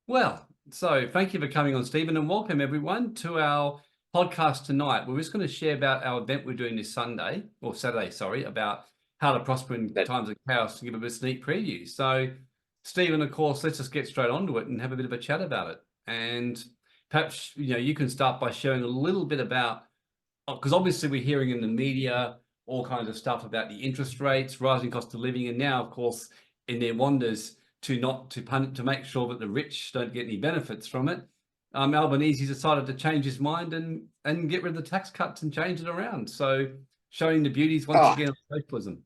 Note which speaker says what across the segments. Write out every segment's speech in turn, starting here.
Speaker 1: Well, so thank you for coming on, Stephen, and welcome everyone to our podcast tonight. We're just going to share about our event we're doing this Sunday, or Saturday, sorry, about how to prosper in times of chaos, to give a bit of a sneak preview. So, Stephen, of course, let's just get straight onto it and have a bit of a chat about it. And perhaps, you can start by sharing a little bit about, because obviously we're hearing in the media all kinds of stuff about the interest rates, rising cost of living, and now, of course, in their wonders to make sure that the rich don't get any benefits from it, Albanese decided to change his mind and get rid of the tax cuts and change it around. So showing the beauties once again of socialism.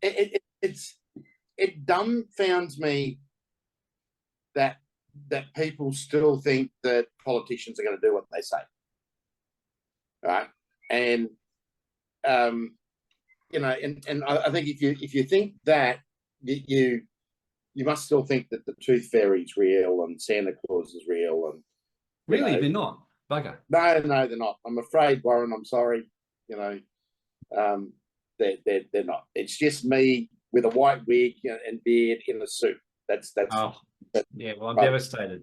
Speaker 2: It dumbfounds me that people still think that politicians are going to do what they say, right? And and I think if you think that, you must still think that the tooth fairy is real and Santa Claus is real. And
Speaker 1: really, they're not. Bugger.
Speaker 2: No, they're not. I'm afraid, Warren. I'm sorry. They're not. It's just me with a white wig and beard in a suit. That's
Speaker 1: yeah. Well, I'm devastated.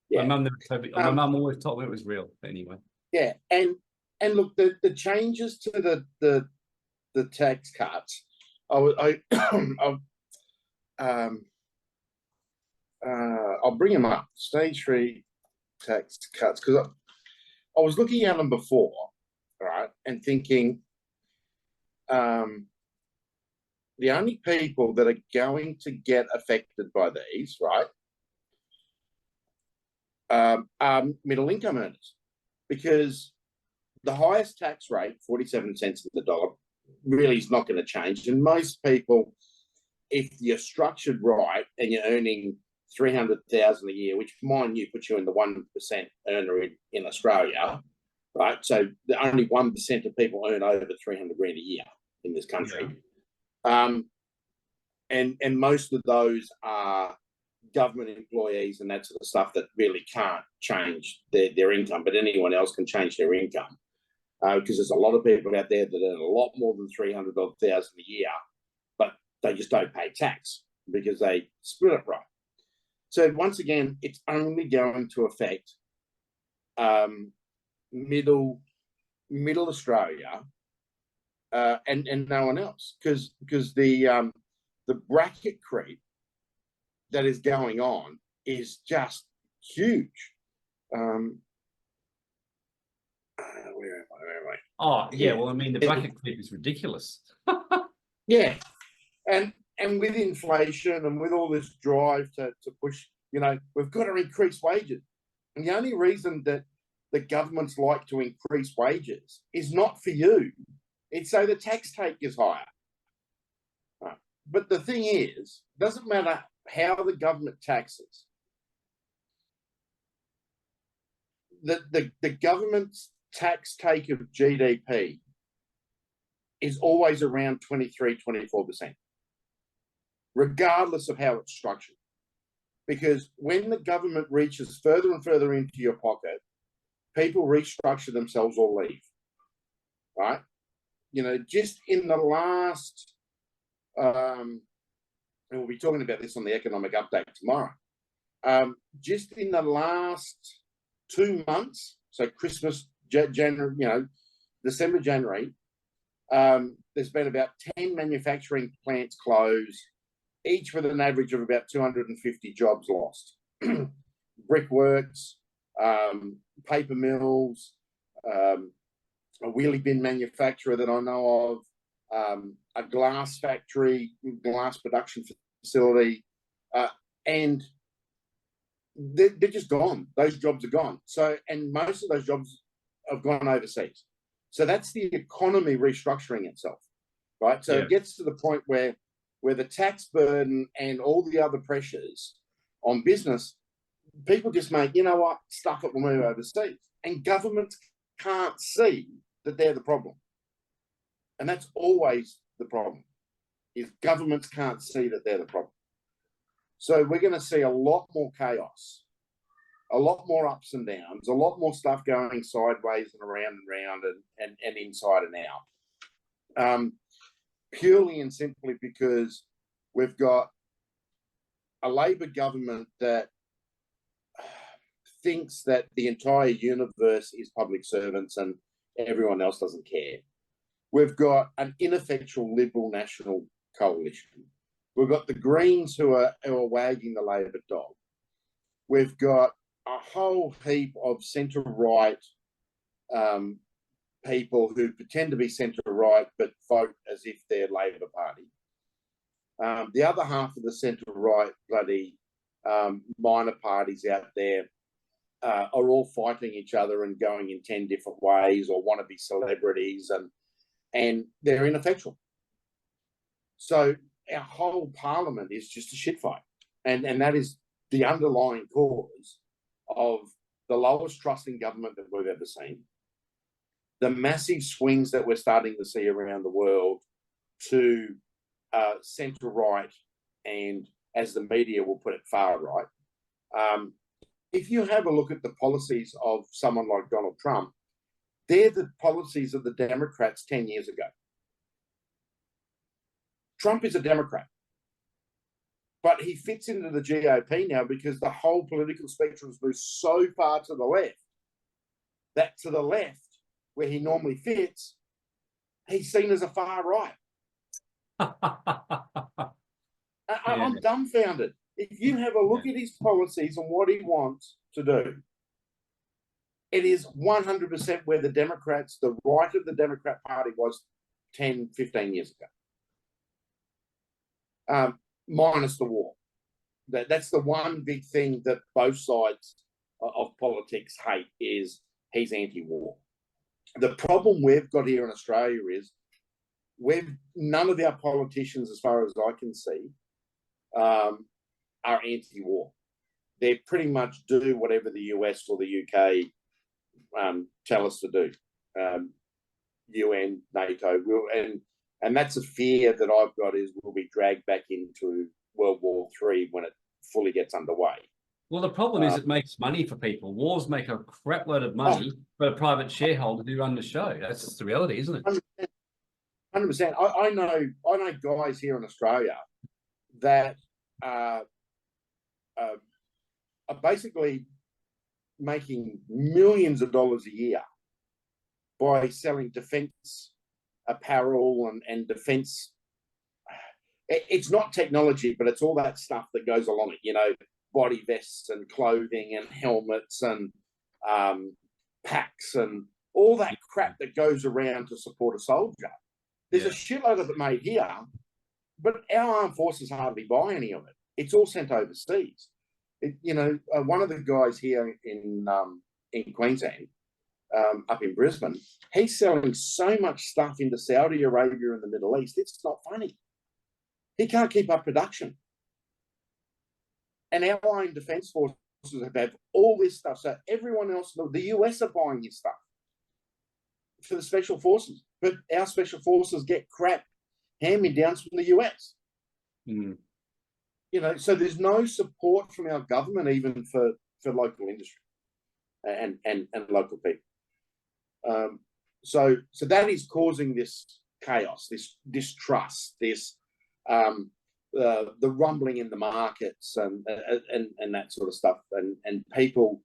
Speaker 2: Yeah.
Speaker 1: My mum always told me it was real. Anyway.
Speaker 2: Yeah, and look, the changes to the tax cuts. I'll bring them up. Stage 3 tax cuts, because I was looking at them before, right, and thinking, the only people that are going to get affected by these, right, are middle income earners, because the highest tax rate, 47 cents of the dollar, really is not going to change. And most people, if you're structured right and you're earning 300,000 a year, which, mind you, puts you in the 1% earner in Australia, right? So the only 1% of people earn over 300 grand a year in this country. Yeah. And most of those are government employees and that sort of stuff that really can't change their income, but anyone else can change their income. Because there's a lot of people out there that earn a lot more than 300,000 a year, but they just don't pay tax because they split it right. So once again, it's only going to affect middle Australia and no one else, because the bracket creep that is going on is just huge. Where am I?
Speaker 1: Oh, yeah. Well, I mean, the bracket creep is ridiculous.
Speaker 2: Yeah. And with inflation and with all this drive to push, we've got to increase wages. And the only reason that the governments like to increase wages is not for you. It's so the tax take is higher. But the thing is, it doesn't matter how the government taxes. The government's tax take of GDP is always around 23-24%. Regardless of how it's structured. Because when the government reaches further and further into your pocket, people restructure themselves or leave, right? Just in the last, and we'll be talking about this on the economic update tomorrow, just in the last 2 months, so Christmas, January, December, January, there's been about 10 manufacturing plants closed, each with an average of about 250 jobs lost. Brickworks, paper mills, a wheelie bin manufacturer that I know of, a glass factory, glass production facility, and they're just gone. Those jobs are gone. So, and most of those jobs have gone overseas. So that's the economy restructuring itself, right? So It gets to the point where the tax burden and all the other pressures on business, people just make, stuff it, will move overseas. And governments can't see that they're the problem. And that's always the problem, is governments can't see that they're the problem. So we're going to see a lot more chaos, a lot more ups and downs, a lot more stuff going sideways and around and inside and out. Purely and simply because we've got a Labor government that thinks that the entire universe is public servants and everyone else doesn't care. We've got an ineffectual Liberal National coalition. We've got the Greens who are wagging the Labor dog. We've got a whole heap of centre-right people who pretend to be centre-right but vote as if they're Labor Party. The other half of the centre-right bloody minor parties out there are all fighting each other and going in 10 different ways, or want to be celebrities, and they're ineffectual. So our whole parliament is just a shit fight. And that is the underlying cause of the lowest trust in government that we've ever seen, the massive swings that we're starting to see around the world to centre-right and, as the media will put it, far-right. If you have a look at the policies of someone like Donald Trump, they're the policies of the Democrats 10 years ago. Trump is a Democrat, but he fits into the GOP now because the whole political spectrum has moved so far to the left that to the left, where he normally fits, he's seen as a far right. I'm dumbfounded. If you have a look at his policies and what he wants to do, it is 100% where the Democrats, the right of the Democrat Party was 10, 15 years ago. Minus the war. That's the one big thing that both sides of politics hate, is he's anti-war. The problem we've got here in Australia is none of our politicians, as far as I can see, are anti-war. They pretty much do whatever the US or the UK tell us to do. UN, NATO, and that's a fear that I've got, is we'll be dragged back into World War III when it fully gets underway.
Speaker 1: Well, the problem is it makes money for people. Wars make a crap load of money for a private shareholder who run the show. That's just the reality, isn't it?
Speaker 2: 100%. I know guys here in Australia that are basically making millions of dollars a year by selling defence apparel and defence. It's not technology, but it's all that stuff that goes along it, you know, body vests and clothing and helmets and packs and all that crap that goes around to support a soldier. There's a shitload of it made here, but our armed forces hardly buy any of it. It's all sent overseas. One of the guys here in Queensland, up in Brisbane, he's selling so much stuff into Saudi Arabia and the Middle East, it's not funny. He can't keep up production. And our own defence forces have all this stuff. So everyone else, the US are buying his stuff for the special forces. But our special forces get crap hand-me-downs from the US.
Speaker 1: Mm.
Speaker 2: You know, so there's no support from our government even for local industry and local people. So that is causing this chaos, this distrust, this the rumbling in the markets and that sort of stuff, and people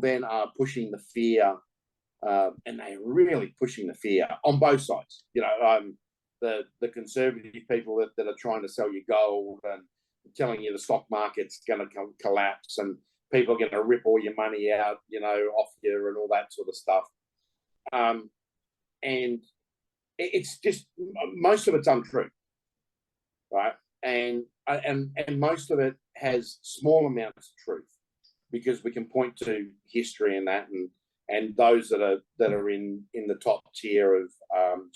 Speaker 2: then are pushing the fear, and they're really pushing the fear on both sides. You know, the conservative people that are trying to sell you gold and telling you the stock market's going to collapse and people are going to rip all your money out, you know, off you and all that sort of stuff. And it's just, most of it's untrue, right? And most of it has small amounts of truth, because we can point to history and that, and those that are in the top tier of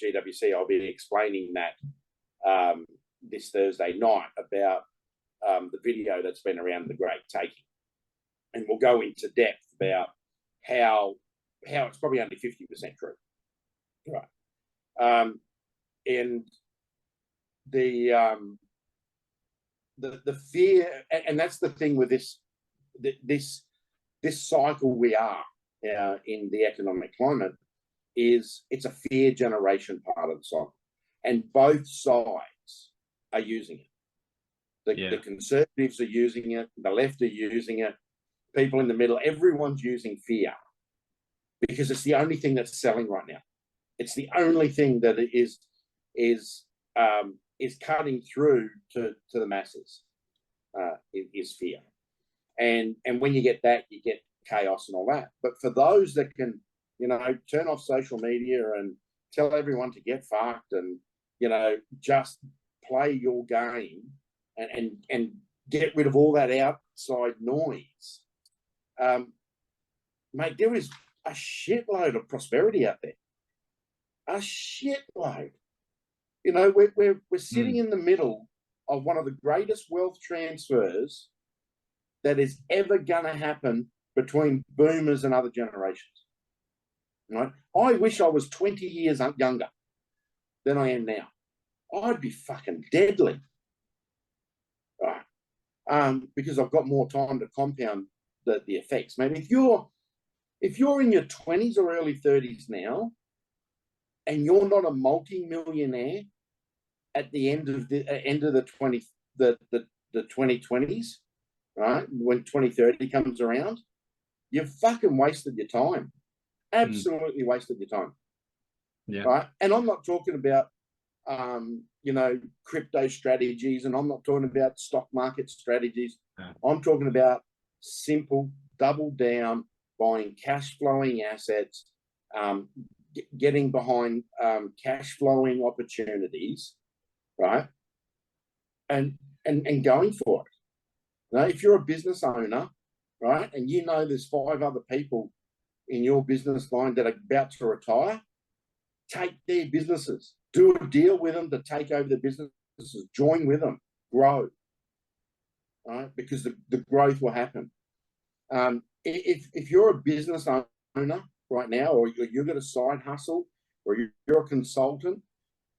Speaker 2: GWC, I'll be explaining that this Thursday night about the video that's been around the Great Taking, and we'll go into depth about how it's probably only 50% true, right? And the fear, and that's the thing with this cycle we are in the economic climate, is it's a fear generation part of the cycle, and both sides are using it. The conservatives are using it. The left are using it. People in the middle, everyone's using fear because it's the only thing that's selling right now. It's the only thing that is cutting through to the masses. Is fear, and when you get that, you get chaos and all that. But for those that can, turn off social media and tell everyone to get fucked and just play your game and get rid of all that outside noise, mate, there is a shitload of prosperity out there. A shitload. We're sitting in the middle of one of the greatest wealth transfers that is ever going to happen between boomers and other generations. Right? I wish I was 20 years younger than I am now. I'd be fucking deadly. Right? Because I've got more time to compound the effects. Maybe if you're in your 20s or early 30s now, and you're not a multi-millionaire at the end of the 2020s, right? When 2030 comes around, you've fucking wasted your time. Absolutely wasted your time.
Speaker 1: Yeah.
Speaker 2: Right. And I'm not talking about crypto strategies, and I'm not talking about stock market strategies.
Speaker 1: Yeah.
Speaker 2: I'm talking about simple double down, buying cash flowing assets, getting behind cash flowing opportunities, right? And going for it. If you're a business owner, right, and there's 5 other people in your business line that are about to retire, take their businesses, do a deal with them to take over the businesses, join with them, grow, right? Because the growth will happen. If you're a business owner right now, or you've got a side hustle, or you're a consultant,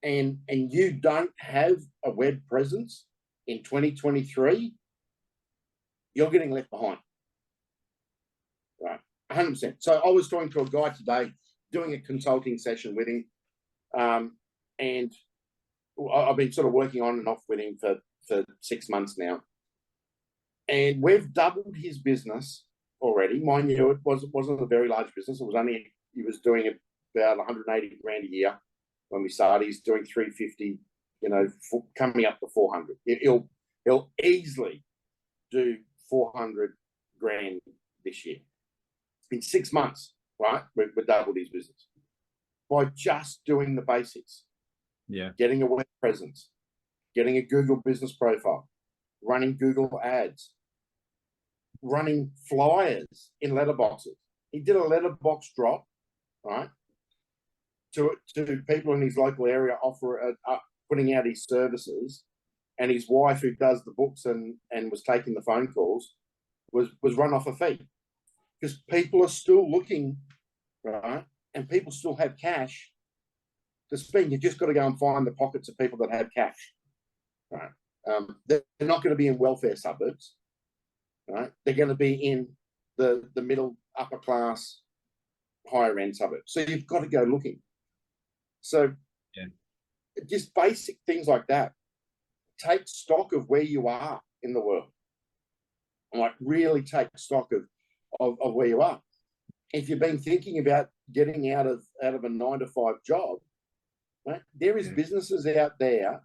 Speaker 2: and you don't have a web presence in 2023, you're getting left behind. Right, 100%. So I was talking to a guy today, doing a consulting session with him, and I've been sort of working on and off with him for 6 months now, and we've doubled his business already. Mind you, it wasn't a very large business. He was doing about 180 grand a year when we started. He's doing 350, coming up to 400. He'll easily do 400 grand this year. In 6 months, right? We've doubled his business by just doing the basics.
Speaker 1: Yeah.
Speaker 2: Getting a web presence, getting a Google business profile, running Google ads, running flyers in letterboxes. He did a letterbox drop, right, to people in his local area, putting out his services, and his wife, who does the books and was taking the phone calls, was run off a fee, because people are still looking, right, and people still have cash to spend. You just got to go and find the pockets of people that have cash, right? They're not going to be in welfare suburbs, right? They're going to be in the middle, upper class, higher end suburbs. So you've got to go looking. So just basic things like that. Take stock of where you are in the world. Like, really take stock of where you are. If you've been thinking about getting out of a 9-to-5 job, right, there is businesses out there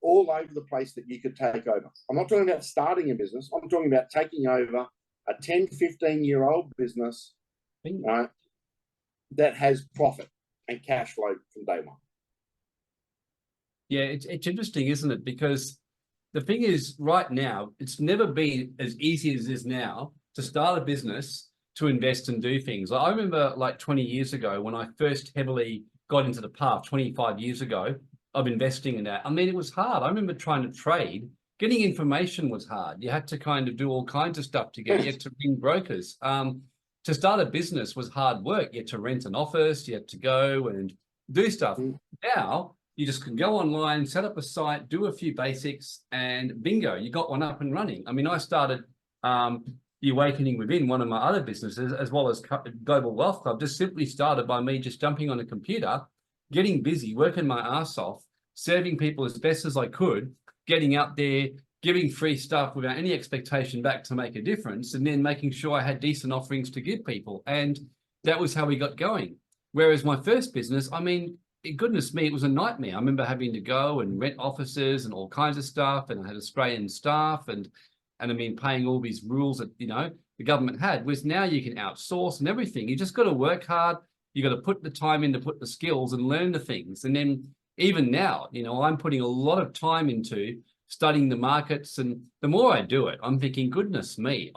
Speaker 2: all over the place that you could take over. I'm not talking about starting a business. I'm talking about taking over a 10, 15-year-old business, right, that has profit and cash flow from day one.
Speaker 1: Yeah, it's interesting, isn't it? Because the thing is, right now, it's never been as easy as it is now to start a business, to invest and do things. I remember like 20 years ago when I first heavily got into the path, 25 years ago, of investing in that. I mean, it was hard. I remember trying to trade. Getting information was hard. You had to kind of do all kinds of stuff to get, you had to ring brokers. To start a business was hard work. You had to rent an office, you had to go and do stuff. Now, you just can go online, set up a site, do a few basics, and bingo, you got one up and running. I mean, I started The Awakening Within, one of my other businesses, as well as Global Wealth Club, just simply started by me just jumping on a computer, getting busy, working my ass off, serving people as best as I could, getting out there, giving free stuff without any expectation back to make a difference, and then making sure I had decent offerings to give people. And that was how we got going. Whereas my first business, I mean, goodness me, it was a nightmare. I remember having to go and rent offices and all kinds of stuff, and I had Australian staff, and I mean, paying all these rules that, you know, the government had. Whereas now you can outsource and everything. You just got to work hard. You got to put the time in to put the skills and learn the things. And then even now, you know, I'm putting a lot of time into studying the markets, and the more I do it, I'm thinking, goodness me,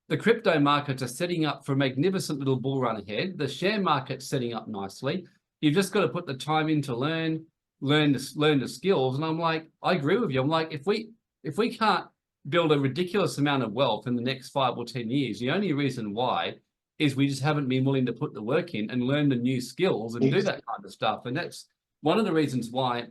Speaker 1: the crypto markets are setting up for a magnificent little bull run ahead. The share market's setting up nicely. You've just got to put the time in to learn the skills. And I'm like, I agree with you. I'm like, if we can't build a ridiculous amount of wealth in the next 5 or 10 years, the only reason why is we just haven't been willing to put the work in and learn the new skills and do that kind of stuff. And that's one of the reasons why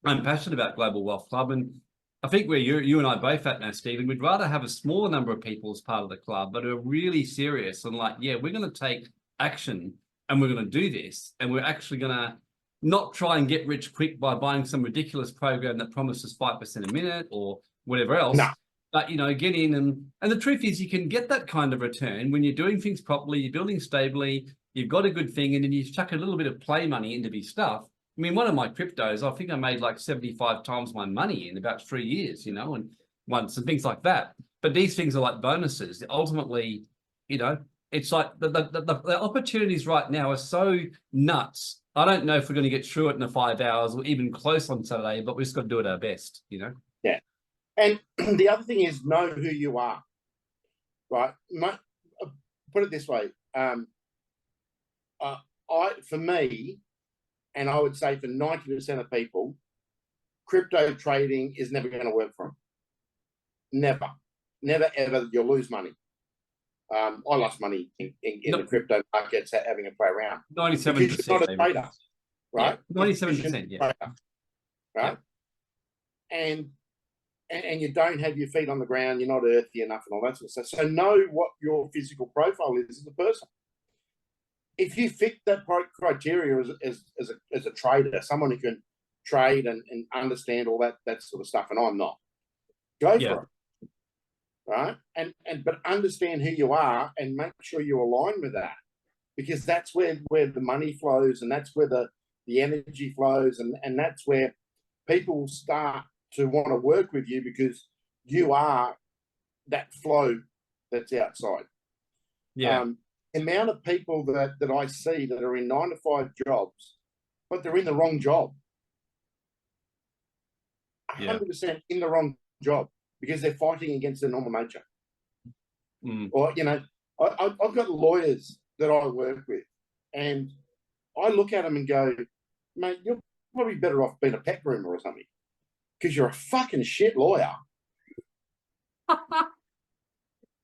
Speaker 1: I'm passionate about Global Wealth Club. And I think where you and I both at now, Stephen, we'd rather have a smaller number of people as part of the club, but are really serious and like, yeah, we're going to take action and we're going to do this. And we're actually going to not try and get rich quick by buying some ridiculous program that promises 5% a minute or whatever else.
Speaker 2: No.
Speaker 1: But, you know, get in and the truth is you can get that kind of return when you're doing things properly, you're building stably, you've got a good thing, and then you chuck a little bit of play money into these stuff. I mean, one of my cryptos, I think I made like 75 times my money in about 3 years, you know, and things like that. But these things are like bonuses. Ultimately, you know, it's like the opportunities right now are so nuts. I don't know if we're going to get through it in the 5 hours or even close on Saturday, but we just got to do it our best, you know?
Speaker 2: Yeah. And the other thing is know who you are, right? Put it this way. For me, and I would say for 90% of people, crypto trading is never going to work for them. Never, ever. You'll lose money. I lost money in the crypto markets having a play around.
Speaker 1: 97%.
Speaker 2: Because you're not a trader, right?
Speaker 1: Yeah, 97%, yeah.
Speaker 2: Trader, right? Yeah. And you don't have your feet on the ground, you're not earthy enough and all that sort of stuff. So know what your physical profile is as a person. If you fit that criteria as a trader, someone who can trade and understand all that sort of stuff, and I'm not, go for it, right? But understand who you are and make sure you align with that, because that's where the money flows, and that's where the energy flows, and that's where people start to want to work with you, because you are that flow that's outside.
Speaker 1: Yeah.
Speaker 2: The amount of people that I see that are in 9-to-5 jobs, but they're in the wrong job. 100% in the wrong job, because they're fighting against their normal nature. Or, you know, I've got lawyers that I work with, and I look at them and go, mate, you're probably better off being a pet groomer or something, because you're a fucking shit lawyer.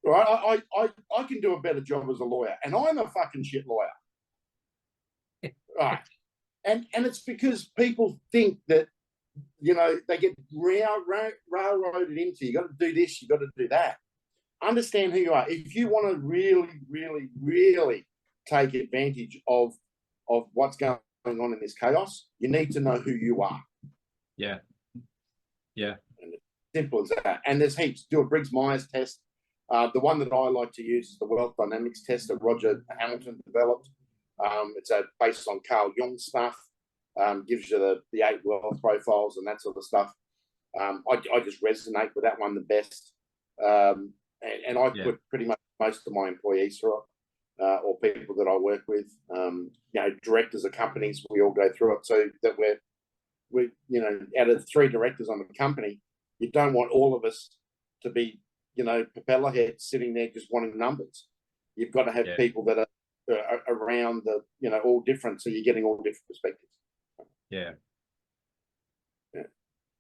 Speaker 2: Right? I can do a better job as a lawyer, and I'm a fucking shit lawyer. Right. And it's because people think that, you know, they get railroaded into, you got to do this, you got to do that. Understand who you are. If you want to really, really, really take advantage of what's going on in this chaos, you need to know who you are.
Speaker 1: Yeah. Yeah. And
Speaker 2: it's simple as that. And there's heaps. Do a Briggs-Myers test. The one that I like to use is the Wealth Dynamics test that Roger Hamilton developed. It's based on Carl Jung's stuff. Gives you the 8 wealth profiles and that sort of stuff. I just resonate with that one the best. And I put pretty much most of my employees through it, or people that I work with. You know, directors of companies, we all go through it, so that we you know, out of 3 directors on the company, you don't want all of us to be, you know, propeller heads sitting there just wanting numbers. You've got to have people that are around the, you know, all different, so you're getting all different perspectives.
Speaker 1: Yeah.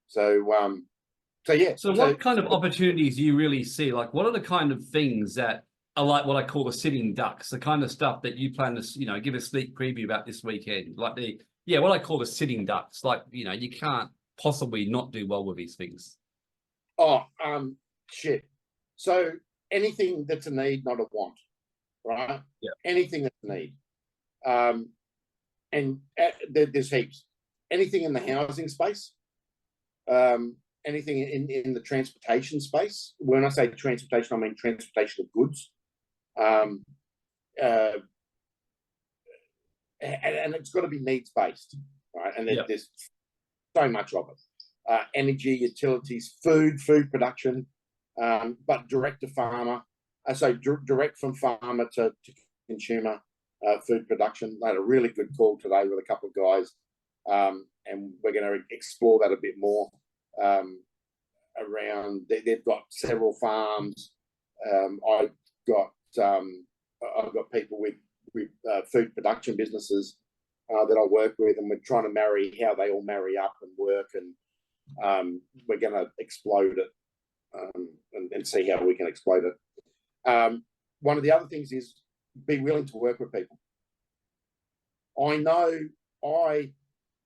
Speaker 2: So
Speaker 1: what kind of opportunities do you really see? Like, what are the kind of things that are like what I call the sitting ducks, the kind of stuff that you plan to, you know, give a sneak preview about this weekend? Like what I call the sitting ducks. Like, you know, you can't possibly not do well with these things.
Speaker 2: Shit. So anything that's a need, not a want, right?
Speaker 1: Yeah.
Speaker 2: Anything that's a need. And there's heaps. Anything in the housing space, anything in the transportation space. When I say transportation, I mean transportation of goods. And it's got to be needs-based, right? And there's so much of it. Energy, utilities, food production, but direct to farmer. So direct from farmer to consumer food production. They had a really good call today with a couple of guys, and we're going to explore that a bit more. Around, they've got several farms. I've got people with food production businesses that I work with, and we're trying to marry how they all marry up and work, and we're going to explode it and see how we can exploit it. One of the other things is be willing to work with people. I know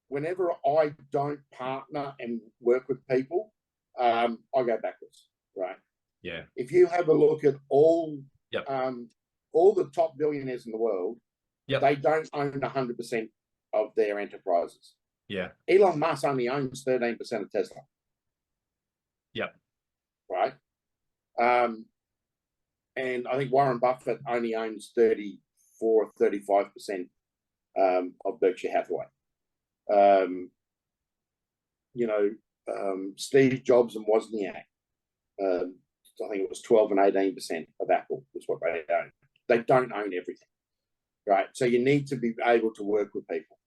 Speaker 2: whenever I don't partner and work with people, I go backwards, right?
Speaker 1: Yeah.
Speaker 2: If you have a look at all the top billionaires in the world, they don't own 100% of their enterprises.
Speaker 1: Yeah.
Speaker 2: Elon Musk only owns 13% of Tesla.
Speaker 1: Yep.
Speaker 2: Right. And I think Warren Buffett only owns 34, 35% of Berkshire Hathaway. Steve Jobs and Wozniak, I think it was 12 and 18% of Apple is what they own. They don't own everything, right? So you need to be able to work with people.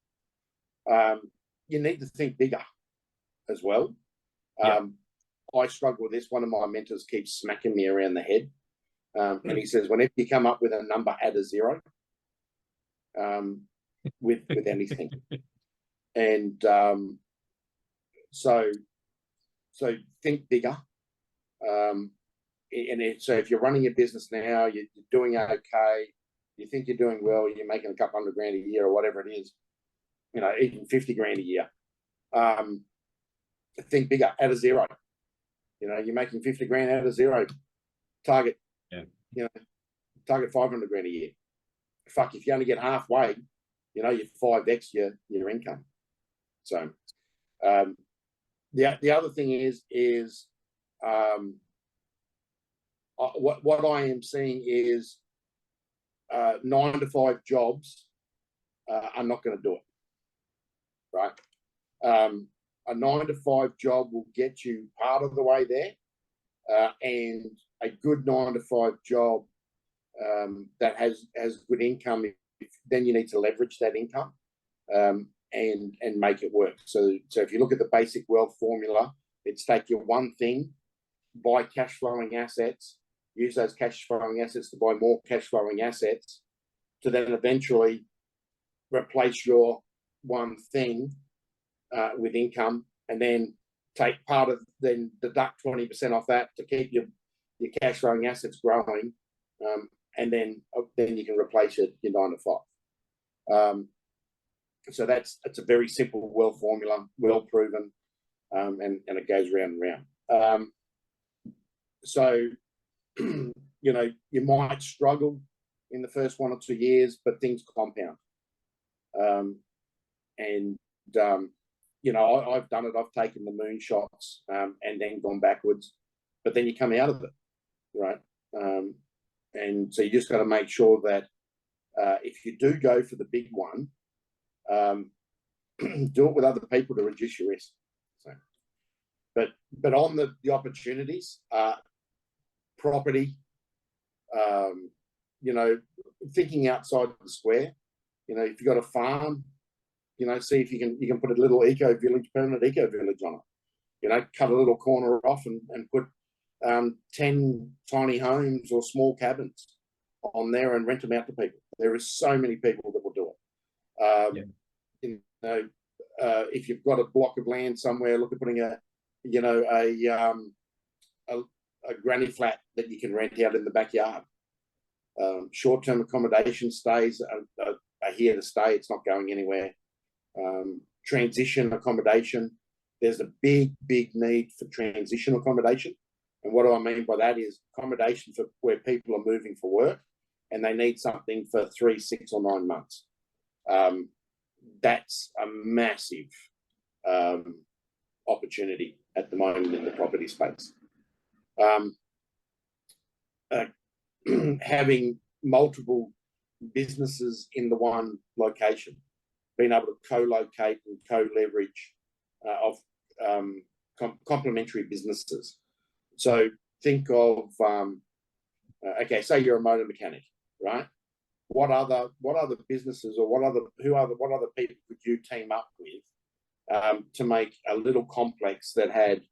Speaker 2: You need to think bigger as well. I struggle with this. One of my mentors keeps smacking me around the head. And he says, whenever you come up with a number, add a zero with anything. And so think bigger. So if you're running your business now, you're doing okay, you think you're doing well, you're making a couple $100 grand a year or whatever it is, even 50 grand a year. Think bigger, add a zero. You're making 50 grand, add a zero. Target, target 500 grand a year. Fuck, if you only get halfway, you 5x your income. So the other thing is what I am seeing is 9 to 5 jobs are not going to do it, right? A 9 to 5 job will get you part of the way there, and a good 9 to 5 job that has good income. Then you need to leverage that income and make it work. So if you look at the basic wealth formula, it's take your one thing, buy cash flowing assets, use those cash flowing assets to buy more cash flowing assets, to then eventually replace your one thing with income, and then take part of, then deduct 20% off that to keep your cash flowing assets growing, and then you can replace your 9 to 5. So that's a very simple wealth formula, well proven, and it goes round and round. So you might struggle in the first 1 or 2 years, but things compound. I've done it. I've taken the moonshots and then gone backwards, but then you come out of it, right? And so you just got to make sure that if you do go for the big one, do it with other people to reduce your risk. So, but on the opportunities, property, thinking outside the square. If you've got a farm, see if you can put a little permanent eco village on it. Cut a little corner off and put 10 tiny homes or small cabins on there and rent them out to people. There are so many people that will do it. If you've got a block of land somewhere, look at putting a granny flat that you can rent out in the backyard. Short-term accommodation stays are here to stay. It's not going anywhere. Transition accommodation. There's a big need for transition accommodation. And what do I mean by that is accommodation for where people are moving for work and they need something for 3, 6 or 9 months. That's a massive opportunity at the moment in the property space. Having multiple businesses in the one location, being able to co-locate and co-leverage of complementary businesses. So think of okay, say you're a motor mechanic, right? What other businesses or what other people could you team up with to make a little complex that had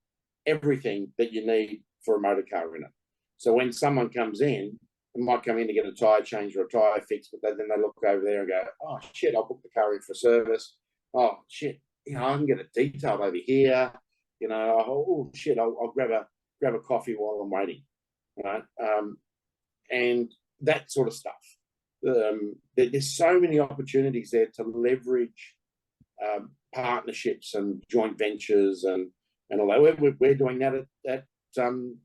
Speaker 2: everything that you need for a motor car in it? So when someone comes in, they might come in to get a tyre change or a tyre fix, but then they look over there and go, oh shit, I'll book the car in for service. Oh shit, I can get it detailed over here. Oh shit, I'll grab a coffee while I'm waiting, right? And that sort of stuff. There's so many opportunities there to leverage partnerships and joint ventures and all that. We're doing that at the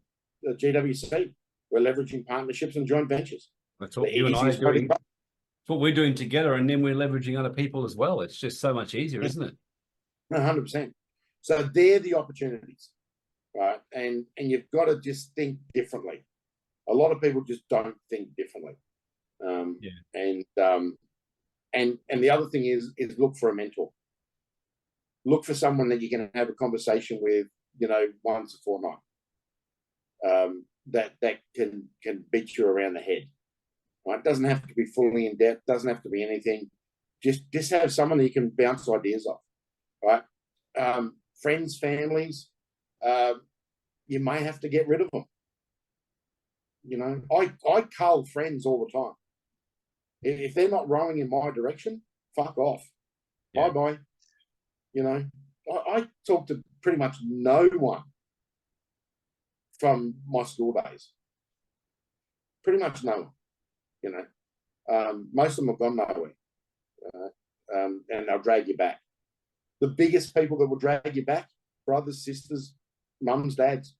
Speaker 2: GWC. We're leveraging partnerships and joint ventures.
Speaker 1: That's what you and I are doing. It's what we're doing together, and then we're leveraging other people as well. It's just so much easier, isn't it?
Speaker 2: 100%. So they're the opportunities, right? And you've got to just think differently. A lot of people just don't think differently. And the other thing is look for a mentor. Look for someone that you can have a conversation with, once a fortnight. That can beat you around the head. Right? It doesn't have to be fully in depth. Doesn't have to be anything. Just have someone that you can bounce ideas off. Right? Friends, families. You may have to get rid of them. I cull friends all the time. If they're not rowing in my direction, fuck off. Yeah. Bye-bye. I talk to pretty much no one from my school days. Pretty much no one. Most of them have gone nowhere. And they'll drag you back. The biggest people that will drag you back, brothers, sisters, mums, dads.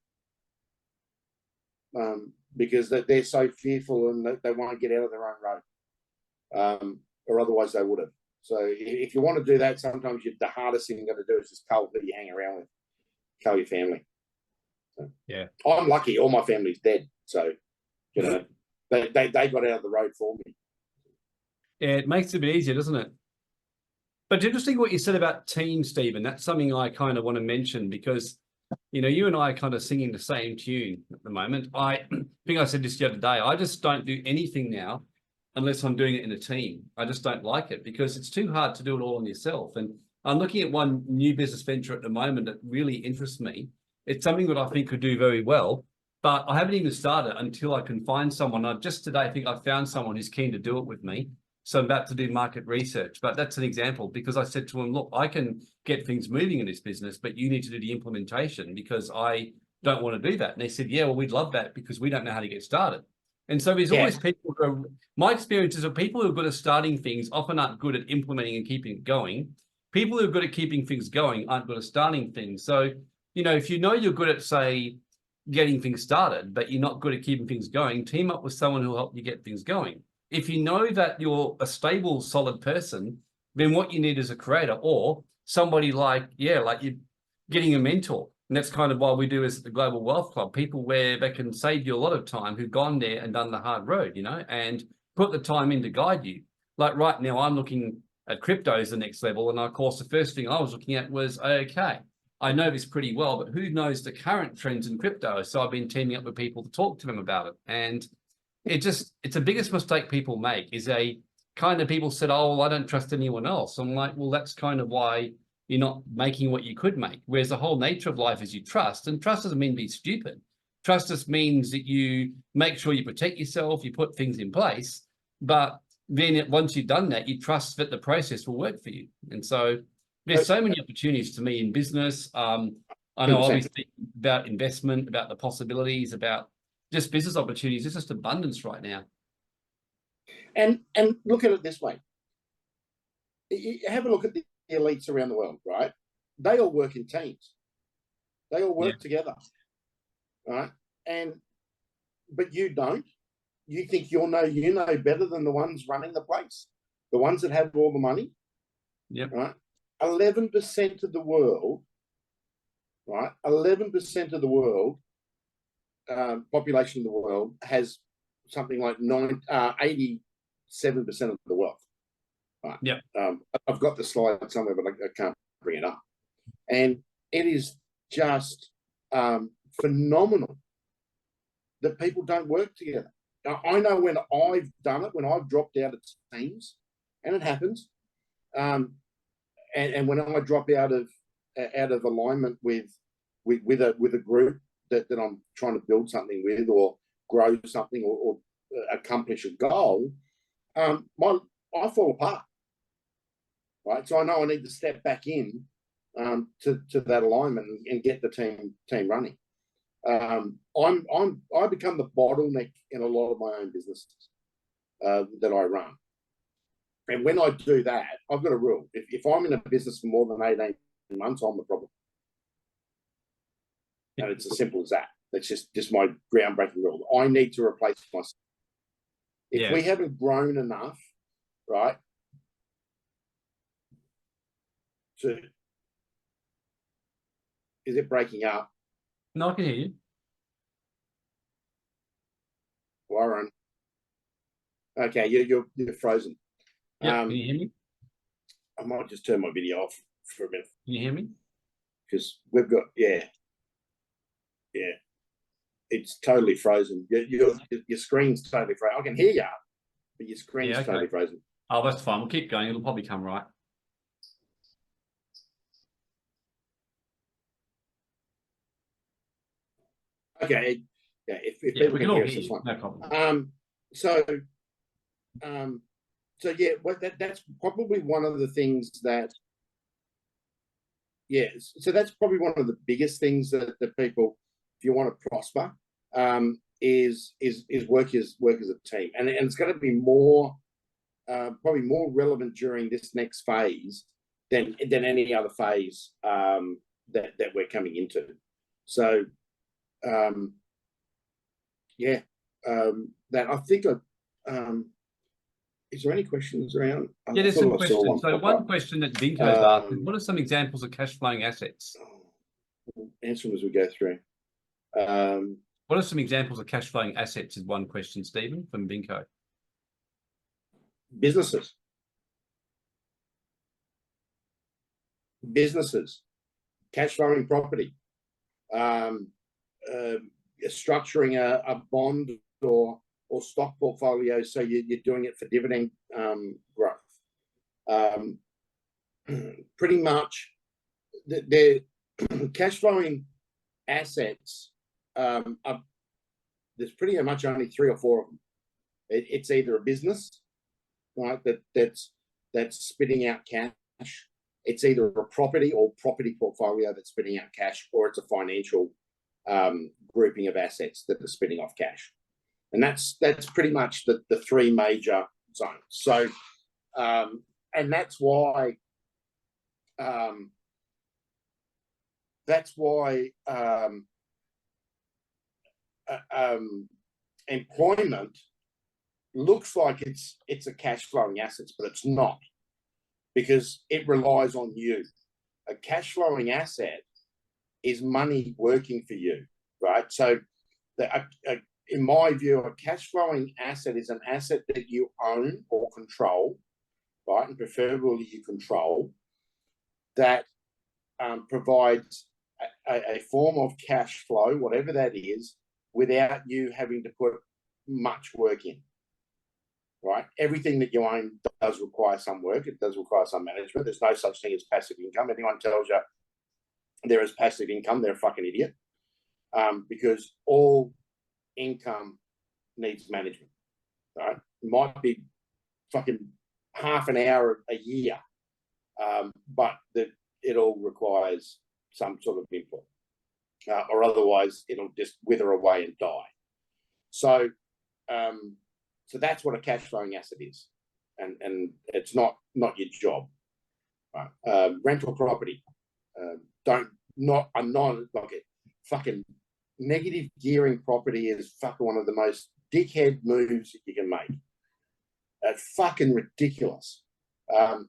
Speaker 2: Because they're so fearful and they won't get out of their own road. Or otherwise they would have. So if you want to do that, sometimes the hardest thing you got to do is just cull who you hang around with, cull your family. So, yeah, I'm lucky; all my family's dead, so they got out of the road for me.
Speaker 1: Yeah, it makes it a bit easier, doesn't it? But it's interesting what you said about teams, Stephen. That's something I kind of want to mention because you and I are kind of singing the same tune at the moment. I think I said this the other day. I just don't do anything now unless I'm doing it in a team. I just don't like it because it's too hard to do it all on yourself. And I'm looking at one new business venture at the moment that really interests me. It's something that I think could do very well, but I haven't even started until I can find someone. Just today, I think I found someone who's keen to do it with me. So I'm about to do market research, but that's an example because I said to him, look, I can get things moving in this business, but you need to do the implementation because I don't want to do that. And they said, yeah, well, we'd love that because we don't know how to get started. And so there's always people who my experience is that people who are good at starting things often aren't good at implementing and keeping it going. People who are good at keeping things going aren't good at starting things. So, if you're good at, say, getting things started, but you're not good at keeping things going, team up with someone who will help you get things going. If you know that you're a stable, solid person, then what you need is a creator or somebody like you're getting a mentor. And that's kind of why we do as the Global Wealth Club, people where they can save you a lot of time who've gone there and done the hard road, and put the time in to guide you. Like right now, I'm looking at crypto as the next level. And of course, the first thing I was looking at was, okay, I know this pretty well, but who knows the current trends in crypto? So I've been teaming up with people to talk to them about it. And it's the biggest mistake people make is people said, oh, well, I don't trust anyone else. I'm like, well, that's kind of why you're not making what you could make. Whereas the whole nature of life is you trust, and trust doesn't mean be stupid. Trust just means that you make sure you protect yourself, you put things in place, but then once you've done that, you trust that the process will work for you. And so there's so many opportunities to me in business. I know obviously about investment, about the possibilities, about just business opportunities. It's just abundance right now.
Speaker 2: And look at it this way. Have a look at the elites around the world, right? They all work in teams. They all work together, right? But you don't. You think you know better than the ones running the place, the ones that have all the money.
Speaker 1: Yep.
Speaker 2: Right. 11% of the world right? 11% of the world, population of the world, has something like 87% of the wealth. Right?
Speaker 1: Yeah.
Speaker 2: I've got the slide somewhere, but I can't bring it up. And it is just phenomenal that people don't work together. Now, I know when I've done it, when I've dropped out of teams, and it happens, and when I drop out of alignment with a group that I'm trying to build something with, or grow something, or accomplish a goal, I fall apart. Right, so I know I need to step back in to that alignment and get the team running. I become the bottleneck in a lot of my own businesses that I run. And when I do that, I've got a rule. If I'm in a business for more than 18 months, I'm the problem. And it's as simple as that. That's just my groundbreaking rule. I need to replace myself. If we haven't grown enough, right, is it breaking up?
Speaker 1: No, I can hear you.
Speaker 2: Warren. Okay, you're frozen.
Speaker 1: Yeah, can you hear me?
Speaker 2: I might just turn my video off for a minute.
Speaker 1: Can you hear me?
Speaker 2: Because we've got, yeah. It's totally frozen. Your screen's totally frozen. I can hear you, but your screen's totally frozen.
Speaker 1: Oh, that's fine. We'll keep going. It'll probably come right.
Speaker 2: Okay. Yeah, if people can hear us, it's fine.
Speaker 1: No problem.
Speaker 2: So yeah, well, that's probably one of the things that, so that's probably one of the biggest things that people, if you want to prosper, is work as a team, and it's going to be more, probably more relevant during this next phase than any other phase that we're coming into. So that I think is there any questions around?
Speaker 1: Yeah, there's some questions. So one question that Vinco's asked is, what are some examples of cash flowing assets?
Speaker 2: Answer them as we go through.
Speaker 1: What are some examples of cash flowing assets is one question, Stephen, from Vinco.
Speaker 2: Businesses, cash flowing property, structuring a bond or stock portfolio, so you're doing it for dividend growth. Pretty much, the cash flowing assets there's pretty much only 3 or 4 of them. It's either a business, right, that's spitting out cash. It's either a property or property portfolio that's spitting out cash, or it's a financial grouping of assets that are spitting off cash. And that's pretty much the 3 major zones. So, and that's why employment looks like it's a cash flowing assets, but it's not, because it relies on you. A cash flowing asset is money working for you, right? So in my view, a cash flowing asset is an asset that you own or control, right? And preferably you control, that provides a form of cash flow, whatever that is, without you having to put much work in, right? Everything that you own does require some work. It does require some management. There's no such thing as passive income. Anyone tells you there is passive income, they're a fucking idiot, because all income needs management, right? It might be fucking half an hour a year, but it all requires some sort of input, or otherwise it'll just wither away and die. So, so that's what a cash flowing asset is, and it's not your job. Right? Rental property, I'm not like it. Fucking negative gearing property is fucking one of the most dickhead moves that you can make. It's fucking ridiculous.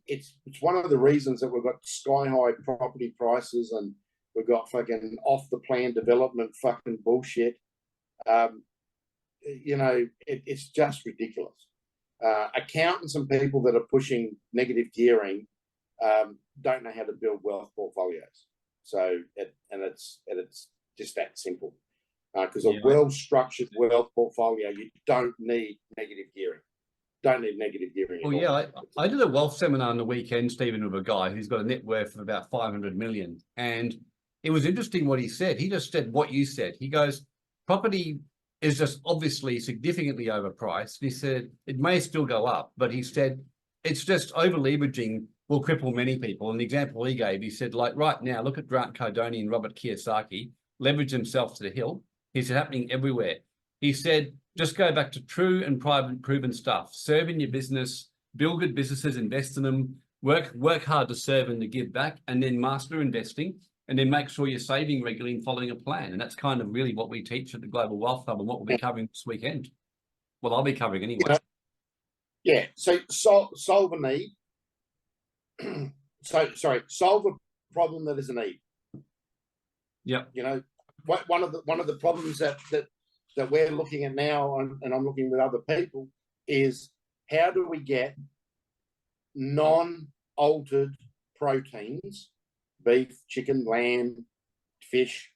Speaker 2: It's one of the reasons that we've got sky high property prices, and We've got fucking off the plan development fucking bullshit. You know, it's just ridiculous. Accountants and people that are pushing negative gearing don't know how to build wealth portfolios. So, it's just that simple. Because a well-structured wealth portfolio, you don't need negative gearing. Don't need negative gearing.
Speaker 1: Well, yeah, I did a wealth seminar on the weekend, Stephen, with a guy who's got a net worth of about 500 million. And it was interesting what he said. He just said what you said. He goes, property is just obviously significantly overpriced. He said it may still go up, but he said it's just over leveraging will cripple many people. And the example he gave, he said, like right now, look at Grant Cardone and Robert Kiyosaki, leverage themselves to the hill. It's happening everywhere. He said, just go back to true and private proven stuff. Serve in your business, build good businesses, invest in them, work hard to serve and to give back, and then master investing, and then make sure you're saving regularly and following a plan. And that's kind of really what we teach at the Global Wealth Club and what we'll be covering this weekend. Well, I'll be covering anyway.
Speaker 2: Yeah. So solve a need. Solve a problem that is a need.
Speaker 1: Yeah.
Speaker 2: You know, one of the problems that we're looking at now, and I'm looking with other people, is how do we get non-altered proteins, beef, chicken, lamb, fish,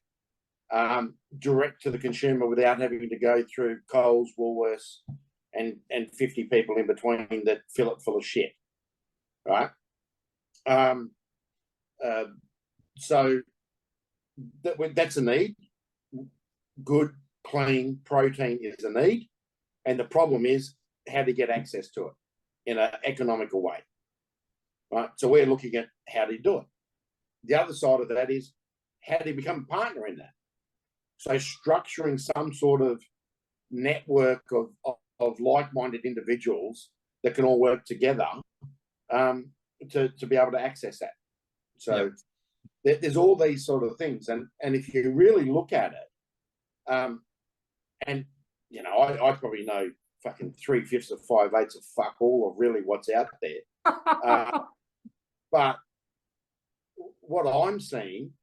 Speaker 2: direct to the consumer without having to go through Coles, Woolworths, and 50 people in between that fill it full of shit, right? So that's a need. Good, clean protein is a need, and the problem is how to get access to it in an economical way, right? So we're looking at how do you do it. The other side of that is how do you become a partner in that? So structuring some sort of network of like-minded individuals that can all work together to be able to access that. So there's all these sort of things, and if you really look at it, and you know, I probably know fucking 3/5 of 5/8 of fuck all of really what's out there, but what I'm seeing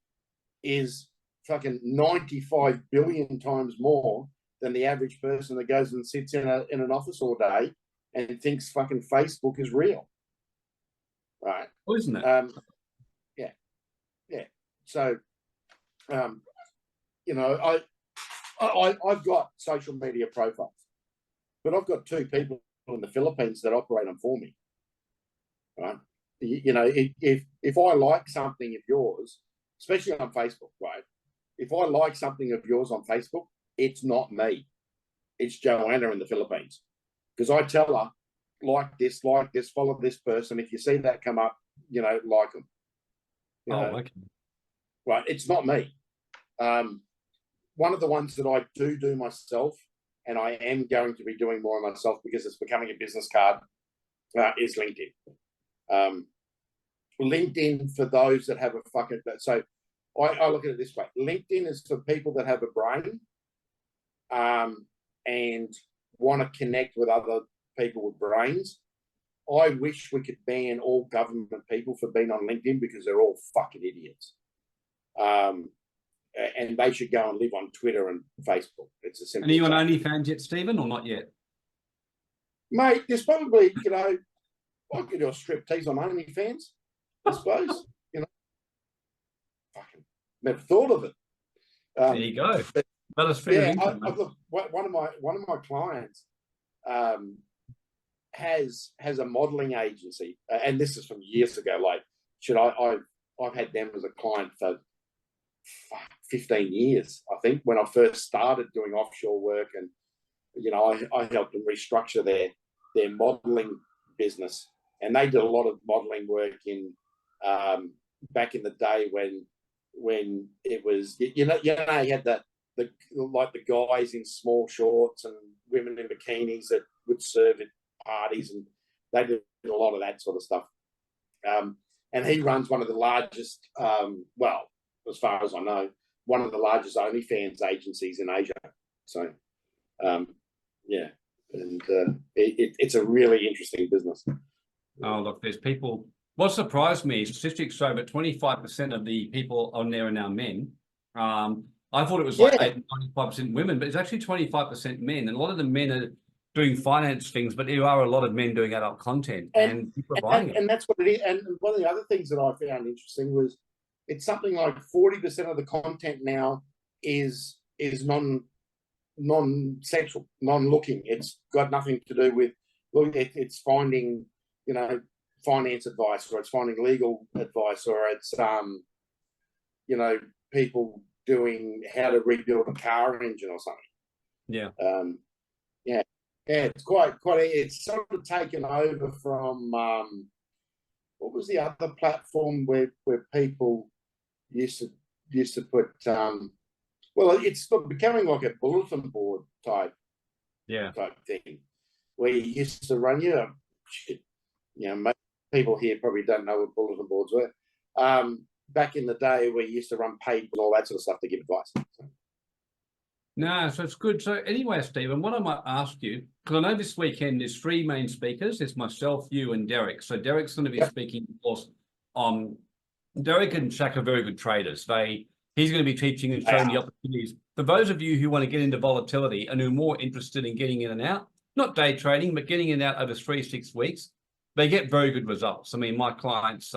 Speaker 2: is fucking 95 billion times more than the average person that goes and sits in an office all day and thinks fucking Facebook is real, right?
Speaker 1: Oh, isn't it?
Speaker 2: Yeah. So, you know, I've got social media profiles, but I've got 2 people in the Philippines that operate them for me, right? You know, if I like something of yours, especially on Facebook, right? If I like something of yours on Facebook, it's not me. It's Joanna in the Philippines. Because I tell her, like this, follow this person. If you see that come up, you know, like them. You know?
Speaker 1: Okay.
Speaker 2: Right, it's not me. One of the ones that I do myself, and I am going to be doing more myself because it's becoming a business card, is LinkedIn. LinkedIn for those that have a fucking... So I look at it this way. LinkedIn is for people that have a brain and want to connect with other people with brains. I wish we could ban all government people for being on LinkedIn because they're all fucking idiots. And they should go and live on Twitter and Facebook. It's a simple.
Speaker 1: And are you on OnlyFans yet, Stephen, or not yet?
Speaker 2: Mate, there's probably, you know, I could do a striptease on OnlyFans, I suppose. You know, fucking never thought of it.
Speaker 1: There you go. But it's
Speaker 2: yeah, look, one of my clients has a modelling agency, and this is from years ago. Like, I've had them as a client for 15 years, I think, when I first started doing offshore work, and you know, I helped them restructure their modelling business, and they did a lot of modelling work in back in the day when it was, you know, you had the like the guys in small shorts and women in bikinis that would serve at parties, and they did a lot of that sort of stuff. And he runs one of the largest, well, as far as I know, one of the largest OnlyFans agencies in Asia. So, yeah, and it's a really interesting business.
Speaker 1: Oh, look, there's people What surprised me, statistics show that 25% of the people on there are now men. I thought it was like 95% women, but it's actually 25% men. And a lot of the men are doing finance things, but there are a lot of men doing adult content and people are buying it.
Speaker 2: And that's what it is. And one of the other things that I found interesting was it's something like 40% of the content now is non-sexual, non-looking. It's got nothing to do with, look, it's finding, you know, finance advice, or it's finding legal advice, or it's, you know, people doing how to rebuild a car engine or something.
Speaker 1: Yeah.
Speaker 2: Yeah, it's quite, it's sort of taken over from, what was the other platform where people used to put, well, it's becoming like a bulletin board type thing, where you used to run, you know, most people here probably don't know what bulletin boards were. Back in the day, where you used to run paid and all that sort of stuff to give advice.
Speaker 1: No, so it's good. So anyway, Stephen, what I might ask you, because I know this weekend there's 3 main speakers. There's myself, you, and Derek. So Derek's going to be speaking, of course, on Derek and Shaq are very good traders. He's going to be teaching and showing the opportunities. For those of you who want to get into volatility and who are more interested in getting in and out, not day trading, but getting in and out over 3-6 weeks, they get very good results. I mean, my clients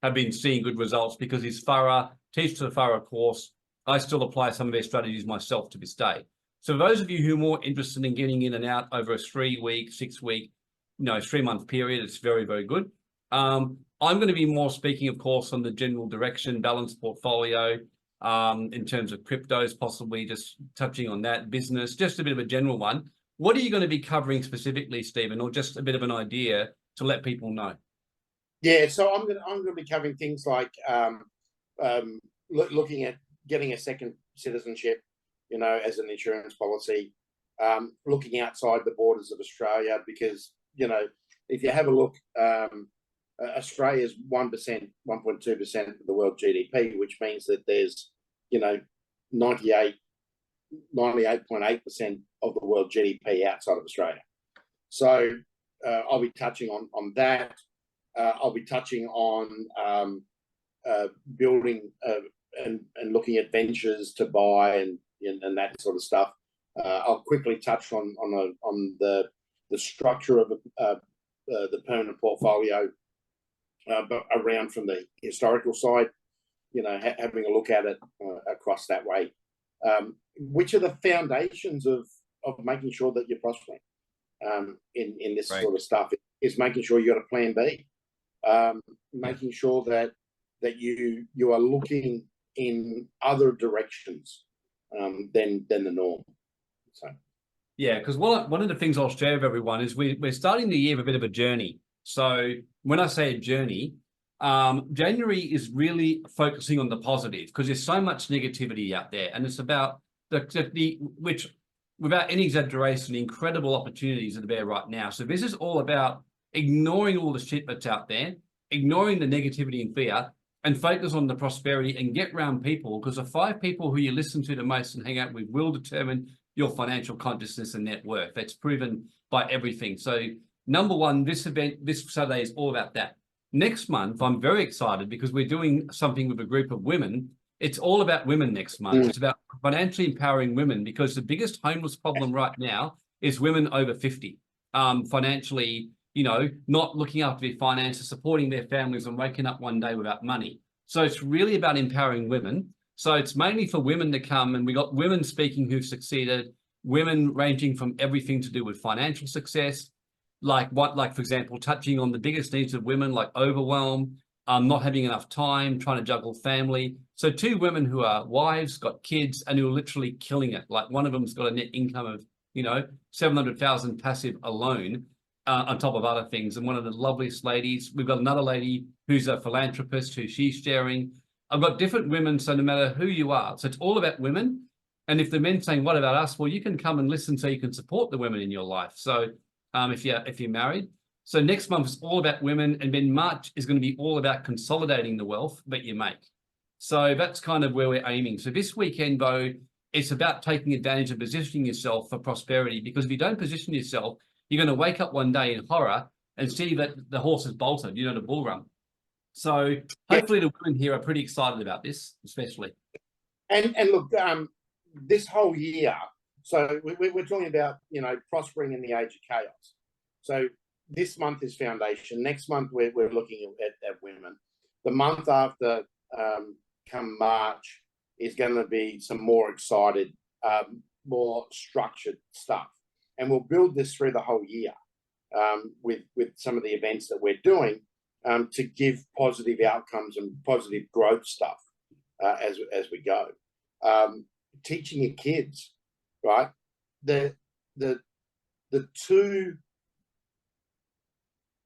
Speaker 1: have been seeing good results because he's thorough, teaches a thorough course. I still apply some of their strategies myself to this day. So for those of you who are more interested in getting in and out over a 3-week, 6-week, 3-month period, it's very, very good. I'm going to be more speaking, of course, on the general direction, balanced portfolio, in terms of cryptos, possibly just touching on that, business, just a bit of a general one. What are you going to be covering specifically, Stephen, or just a bit of an idea to let people know?
Speaker 2: Yeah, so I'm going to be covering things like looking at getting a second citizenship, as an insurance policy, looking outside the borders of Australia, because, if you have a look, Australia is 1%, 1.2% of the world GDP, which means that there's, 98.8% of the world GDP outside of Australia. So I'll be touching on that. I'll be touching on building and looking at ventures to buy and that sort of stuff. I'll quickly touch on the structure of the permanent portfolio, but around from the historical side, having a look at it across that way. Which are the foundations of making sure that you're prospering in this sort of stuff is making sure you got a plan B, making sure that you are looking in other directions than the norm. So
Speaker 1: yeah, because one of the things I'll share with everyone is we're starting the year with a bit of a journey. So when I say a journey, January is really focusing on the positive, because there's so much negativity out there, and it's about which, without any exaggeration, the incredible opportunities that are there right now. So this is all about ignoring all the shit that's out there, ignoring the negativity and fear, and focus on the prosperity and get around people, because the 5 people who you listen to the most and hang out with will determine your financial consciousness and net worth. That's proven by everything. So number one, this event, this Saturday, is all about that. Next month, I'm very excited because we're doing something with a group of women. It's all about women next month. It's about financially empowering women, because the biggest homeless problem right now is women over 50, financially, not looking after their finances, supporting their families, and waking up one day without money. So it's really about empowering women. So it's mainly for women to come, and we got women speaking who've succeeded, women ranging from everything to do with financial success, like for example, touching on the biggest needs of women, like overwhelm, not having enough time, trying to juggle family. So 2 women who are wives, got kids, and who are literally killing it. Like one of them's got a net income of, 700,000 passive alone, on top of other things. And one of the loveliest ladies, we've got another lady who's a philanthropist who she's sharing. I've got different women, so no matter who you are. So it's all about women. And if the men saying, what about us? Well, you can come and listen so you can support the women in your life. So if you're married. So next month is all about women, and then March is going to be all about consolidating the wealth that you make. So that's kind of where we're aiming. So this weekend, though, it's about taking advantage of positioning yourself for prosperity, because if you don't position yourself, you're going to wake up one day in horror and see that the horse has bolted, the bull run. So hopefully the women here are pretty excited about this, especially.
Speaker 2: And look, this whole year, so we're talking about, you know, prospering in the age of chaos. So this month is foundation. Next month we're looking at women. The month after, come March, is going to be some more excited, more structured stuff, and we'll build this through the whole year with some of the events that we're doing to give positive outcomes and positive growth stuff as we go. Teaching your kids, right? The two,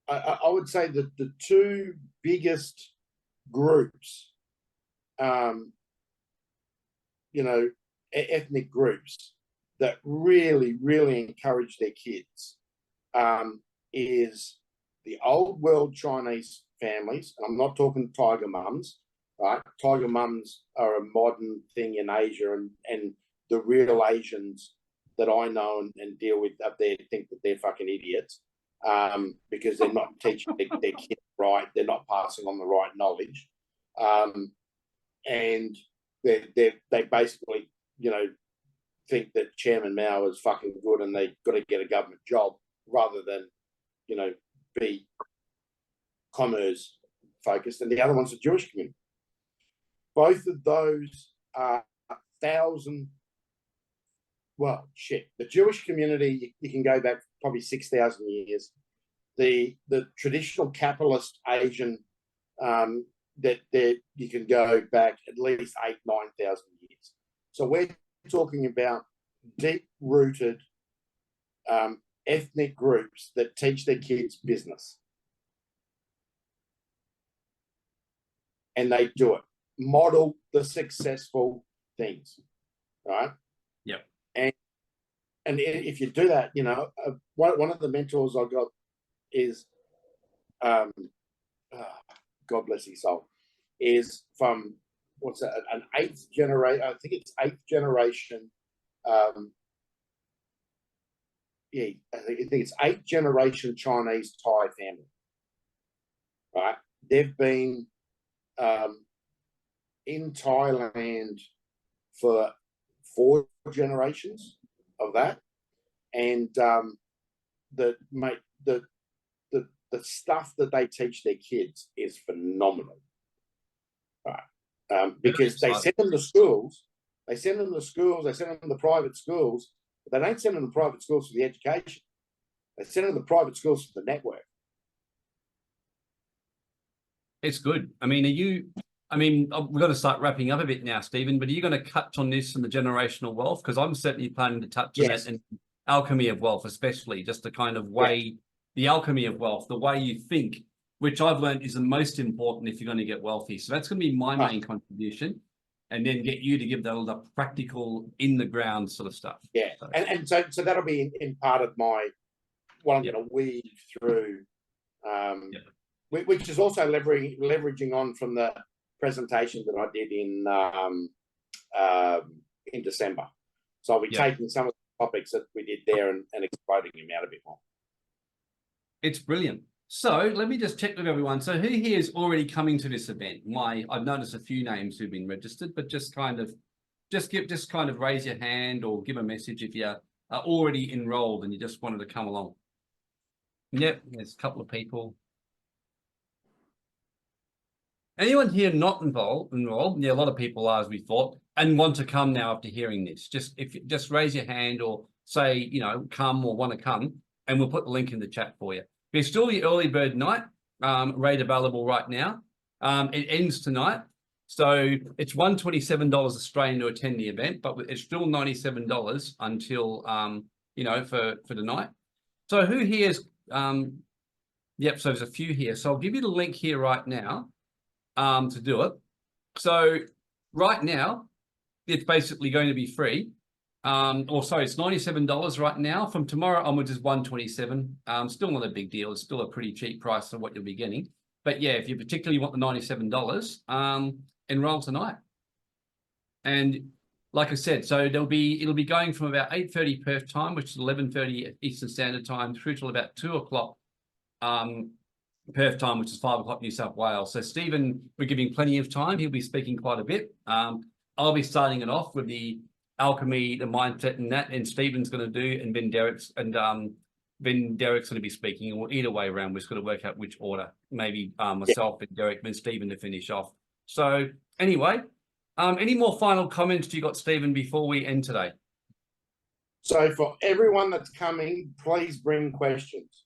Speaker 2: I would say that the two biggest groups, you know, ethnic groups that really, really encourage their kids is the old world Chinese families. And I'm not talking tiger mums, right? Tiger mums are a modern thing in Asia, and the real Asians that I know and deal with up there think that they're fucking idiots because they're not teaching their kids right. They're not passing on the right knowledge. And they basically, you know, think that Chairman Mao is fucking good and they've got to get a government job rather than, you know, be commerce focused. And the other one's the Jewish community. Both of those are 1,000. Well, shit. The Jewish community, you can go back probably 6,000 years. The traditional capitalist Asian, that you can go back at least 8,000 to 9,000 years. So we're talking about deep-rooted ethnic groups that teach their kids business, and they do it. Model the successful things, right?
Speaker 1: Yep.
Speaker 2: And if you do that, you know, one of the mentors I got is, God bless his soul, is from what's that? An 8th generation. I think it's 8th generation. Yeah, I think it's 8th generation Chinese Thai family. Right, they've been in Thailand for 4 generations of that, and the stuff that they teach their kids is phenomenal, right? Because they send them to schools, they send them to private schools, but they don't send them to private schools for the education. They send them to private schools for the network.
Speaker 1: It's good. I mean, we've got to start wrapping up a bit now, Stephen, but are you going to touch on this and the generational wealth? Because I'm certainly planning to touch on that, and alchemy of wealth, especially, just to kind of weigh the alchemy of wealth, the way you think, which I've learned is the most important if you're going to get wealthy. So that's going to be my main contribution, and then get you to give all the practical, in the ground sort of stuff.
Speaker 2: Yeah, so that'll be in part of my what I'm going to weave through, which is also leveraging on from the presentation that I did in December. So I'll be taking some of the topics that we did there and exploding them out a bit more. It's
Speaker 1: brilliant. So let me just check with everyone. So who here is already coming to this event? I've noticed a few names who've been registered, but just kind of raise your hand or give a message if you are already enrolled and you just wanted to come along. Yep, there's a couple of people. Anyone here not enrolled? Yeah, a lot of people are, as we thought, and want to come now after hearing this. Just raise your hand or say, you know, come or want to come, and we'll put the link in the chat for you. There's still the early bird night rate available right now. It ends tonight. So it's $127 Australian to attend the event, but it's still $97 until, you know, for the night. So who here is, yep, so there's a few here. So I'll give you the link here right now to do it. So right now, it's basically going to be free. It's $97 right now. From tomorrow onwards is $127. Still not a big deal. It's still a pretty cheap price for what you'll be getting. But yeah, if you particularly want the $97, enroll tonight. And like I said, so it'll be going from about 8:30 Perth time, which is 11:30 Eastern Standard Time, through till about 2 o'clock Perth time, which is 5 o'clock New South Wales. So Stephen, we're giving plenty of time. He'll be speaking quite a bit. I'll be starting it off with the alchemy, the mindset, and that. And Stephen's going to do, and then Derek's going to be speaking. And either way around, we're just going to work out which order. Maybe myself and Derek, then Stephen to finish off. So anyway, any more final comments do you got, Stephen, before we end today?
Speaker 2: So for everyone that's coming, please bring questions.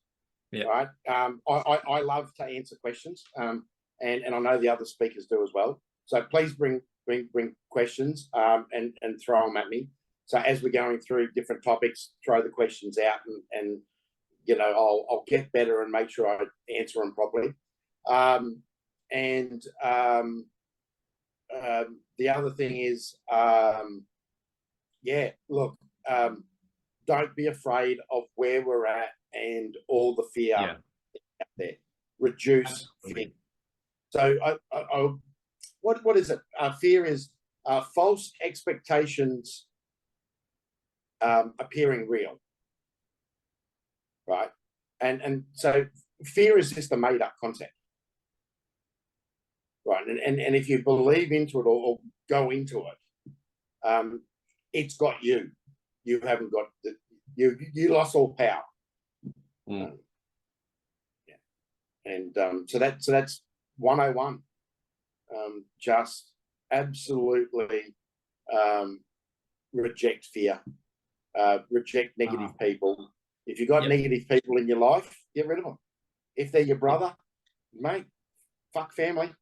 Speaker 1: Yeah.
Speaker 2: Right. I love to answer questions, and I know the other speakers do as well. So please bring questions, and throw them at me. So as we're going through different topics, throw the questions out, and you know, I'll get better and make sure I answer them properly. The other thing is, yeah, look, don't be afraid of where we're at and all the fear out there. Reduce fear. So what is it? Fear is false expectations appearing real, right? And so fear is just a made up concept, right? And if you believe into it or go into it, it's got you. You haven't got you lost all power. Yeah. And so that's 101. Just absolutely reject fear, reject negative people. If you've got negative people in your life, get rid of them. If they're your brother, mate, fuck family.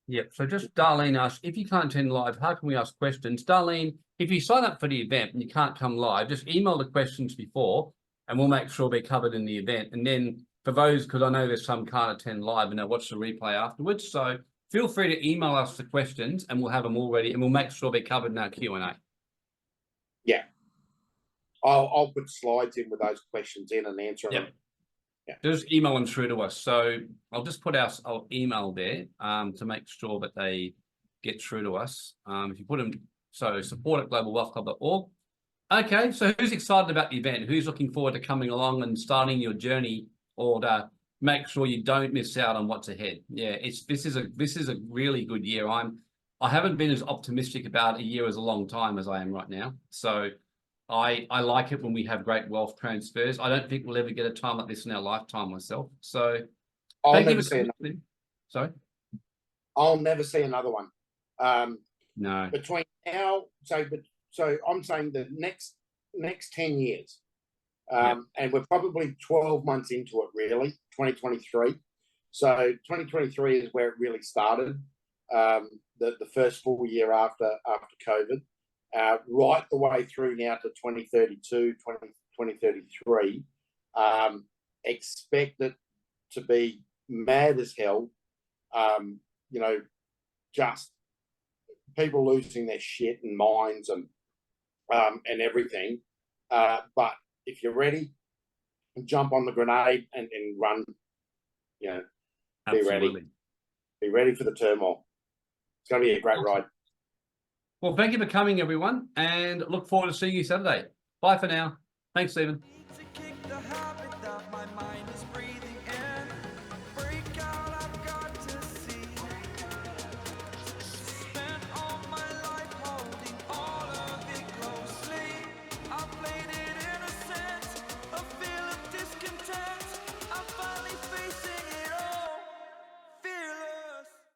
Speaker 1: Yep. So just Darlene asked, if you can't attend live, how can we ask questions? Darlene, if you sign up for the event and you can't come live, just email the questions before and we'll make sure they're covered in the event. And then for those, because I know there's some can't attend live and they'll watch the replay afterwards. So feel free to email us the questions and we'll have them all ready and we'll make sure they're covered in our Q&A.
Speaker 2: Yeah. I'll put slides in with those questions in and answer them. Yeah.
Speaker 1: Just email them through to us. So I'll just put our email there to make sure that they get through to us. If you put them, so support@globalwealthclub.org. Okay, so who's excited about the event? Who's looking forward to coming along and starting your journey, or to make sure you don't miss out on what's ahead? Yeah, this is a really good year. I haven't been as optimistic about a year as a long time as I am right now. So I like it when we have great wealth transfers. I don't think we'll ever get a time like this in our lifetime myself. So
Speaker 2: I'll never see another.
Speaker 1: Sorry?
Speaker 2: I'll never see another one.
Speaker 1: No.
Speaker 2: Between now, so I'm saying the next 10 years, and we're probably 12 months into it, really, 2023. So 2023 is where it really started, the first full year after COVID. Right the way through now to 2032, 2033, expect it to be mad as hell. You know, just people losing their shit and minds and everything. But if you're ready, jump on the grenade and run. You know,
Speaker 1: Absolutely.
Speaker 2: Be ready for the turmoil. It's going to be a great ride.
Speaker 1: Well, thank you for coming, everyone, and look forward to seeing you Saturday. Bye for now. Thanks, Stephen.